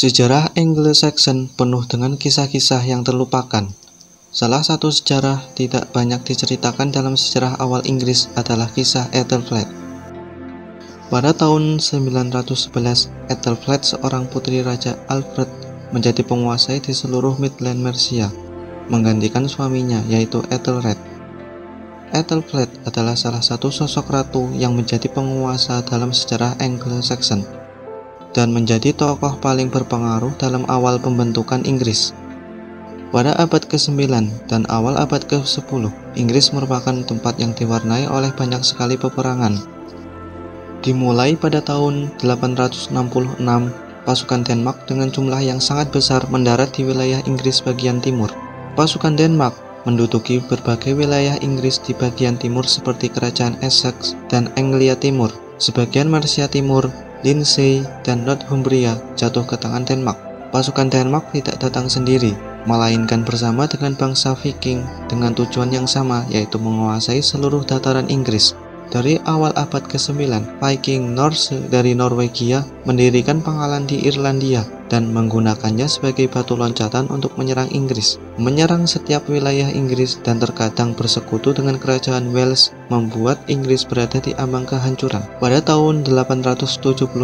Sejarah Anglo-Saxon penuh dengan kisah-kisah yang terlupakan. Salah satu sejarah tidak banyak diceritakan dalam sejarah awal Inggris adalah kisah Ethelflaed. Pada tahun 911, Ethelflaed, seorang putri Raja Alfred, menjadi penguasa di seluruh Midland Mercia, menggantikan suaminya yaitu Ethelred. Ethelflaed adalah salah satu sosok ratu yang menjadi penguasa dalam sejarah Anglo-Saxon dan menjadi tokoh paling berpengaruh dalam awal pembentukan Inggris. Pada abad ke-9 dan awal abad ke-10, Inggris merupakan tempat yang diwarnai oleh banyak sekali peperangan. Dimulai pada tahun 866, pasukan Denmark dengan jumlah yang sangat besar mendarat di wilayah Inggris bagian timur. Pasukan Denmark menduduki berbagai wilayah Inggris di bagian timur seperti Kerajaan Essex dan Anglia Timur. Sebagian Mercia Timur, Lindsey, dan Northumbria jatuh ke tangan Denmark. Pasukan Denmark tidak datang sendiri, melainkan bersama dengan bangsa Viking dengan tujuan yang sama, yaitu menguasai seluruh dataran Inggris. Dari awal abad ke-9, Viking Norse dari Norwegia mendirikan pangkalan di Irlandia dan menggunakannya sebagai batu loncatan untuk menyerang Inggris. Menyerang setiap wilayah Inggris dan terkadang bersekutu dengan kerajaan Wales membuat Inggris berada di ambang kehancuran. Pada tahun 879,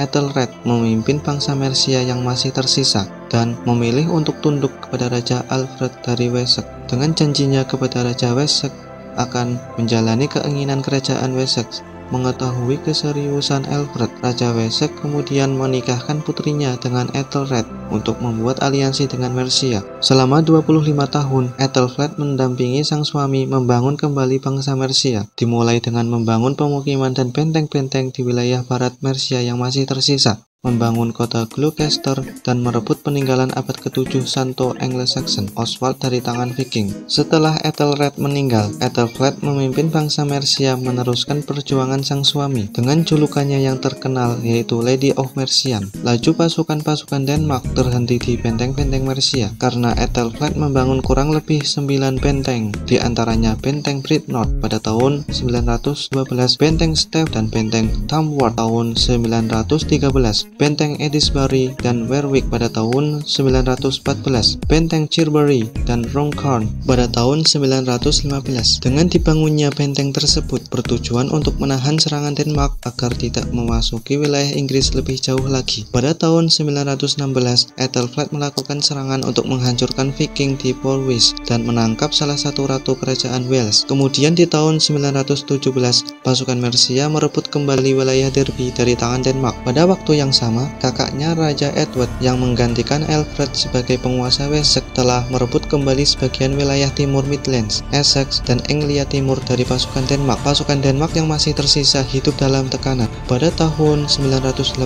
Ethelred memimpin bangsa Mercia yang masih tersisa dan memilih untuk tunduk kepada Raja Alfred dari Wessex. Dengan janjinya kepada Raja Wessex akan menjalani keinginan kerajaan Wessex. Mengetahui keseriusan Alfred, Raja Wessex kemudian menikahkan putrinya dengan Ethelred untuk membuat aliansi dengan Mercia. Selama 25 tahun, Ethelflaed mendampingi sang suami membangun kembali bangsa Mercia, dimulai dengan membangun pemukiman dan benteng-benteng di wilayah barat Mercia yang masih tersisa, membangun kota Gloucester, dan merebut peninggalan abad ke-7 Santo Anglo-Saxon Oswald dari tangan Viking. Setelah Ethelred meninggal, Ethelflaed memimpin bangsa Mercia meneruskan perjuangan sang suami dengan julukannya yang terkenal yaitu Lady of Mercian. Laju pasukan-pasukan Denmark terhenti di benteng-benteng Mercia karena Ethelflaed membangun kurang lebih 9 benteng, di antaranya benteng Bridport pada tahun 912, benteng Stave dan benteng Tamworth tahun 913, benteng Edisbury dan Werwick pada tahun 914, benteng Chirbury dan Runcorn pada tahun 915. Dengan dibangunnya benteng tersebut bertujuan untuk menahan serangan Denmark agar tidak memasuki wilayah Inggris lebih jauh lagi. Pada tahun 916, Ethelflaed melakukan serangan untuk menghancurkan Viking di Powys dan menangkap salah satu ratu kerajaan Wales. Kemudian di tahun 917, pasukan Mercia merebut kembali wilayah Derby dari tangan Denmark. Pada waktu yang sama, kakaknya Raja Edward yang menggantikan Alfred sebagai penguasa Wessex telah merebut kembali sebagian wilayah timur Midlands, Essex, dan Anglia Timur dari pasukan Denmark. Pasukan Denmark yang masih tersisa hidup dalam tekanan. Pada tahun 918,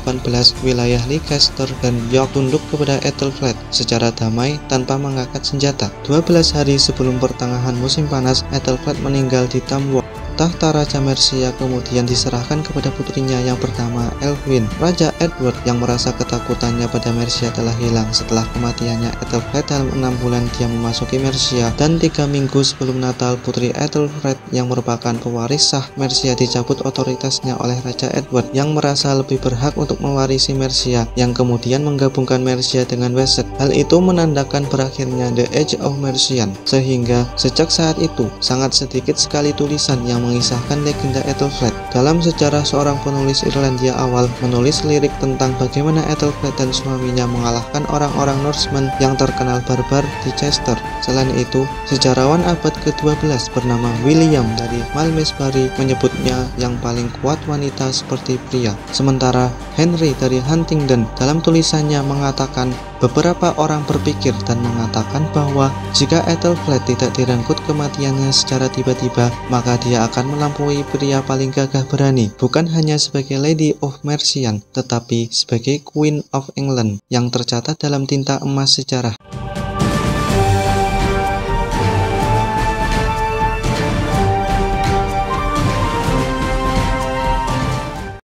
wilayah Leicester dan York tunduk kepada Ethelflaed secara damai tanpa mengangkat senjata. 12 hari sebelum pertengahan musim panas, Ethelflaed meninggal di Tamworth. Tahta Raja Mercia kemudian diserahkan kepada putrinya yang bernama Elwyn. Raja Edward yang merasa ketakutannya pada Mercia telah hilang setelah kematiannya Ethelflaed. Dalam 6 bulan dia memasuki Mercia, dan 3 minggu sebelum Natal, putri Ethelflaed yang merupakan pewaris sah Mercia dicabut otoritasnya oleh Raja Edward yang merasa lebih berhak untuk mewarisi Mercia, yang kemudian menggabungkan Mercia dengan Wessex. Hal itu menandakan berakhirnya The Age of Mercian, sehingga sejak saat itu sangat sedikit sekali tulisan yang mengisahkan legenda Ethelflaed. Dalam sejarah, seorang penulis Irlandia awal menulis lirik tentang bagaimana Ethelflaed dan suaminya mengalahkan orang-orang Norsemen yang terkenal barbar di Chester. Selain itu, sejarawan abad ke-12 bernama William dari Malmesbury menyebutnya yang paling kuat wanita seperti pria. Sementara Henry dari Huntingdon dalam tulisannya mengatakan, beberapa orang berpikir dan mengatakan bahwa jika Ethelflaed tidak direnggut kematiannya secara tiba-tiba, maka dia akan melampaui pria paling gagah berani, bukan hanya sebagai Lady of Mercian, tetapi sebagai Queen of England yang tercatat dalam tinta emas sejarah.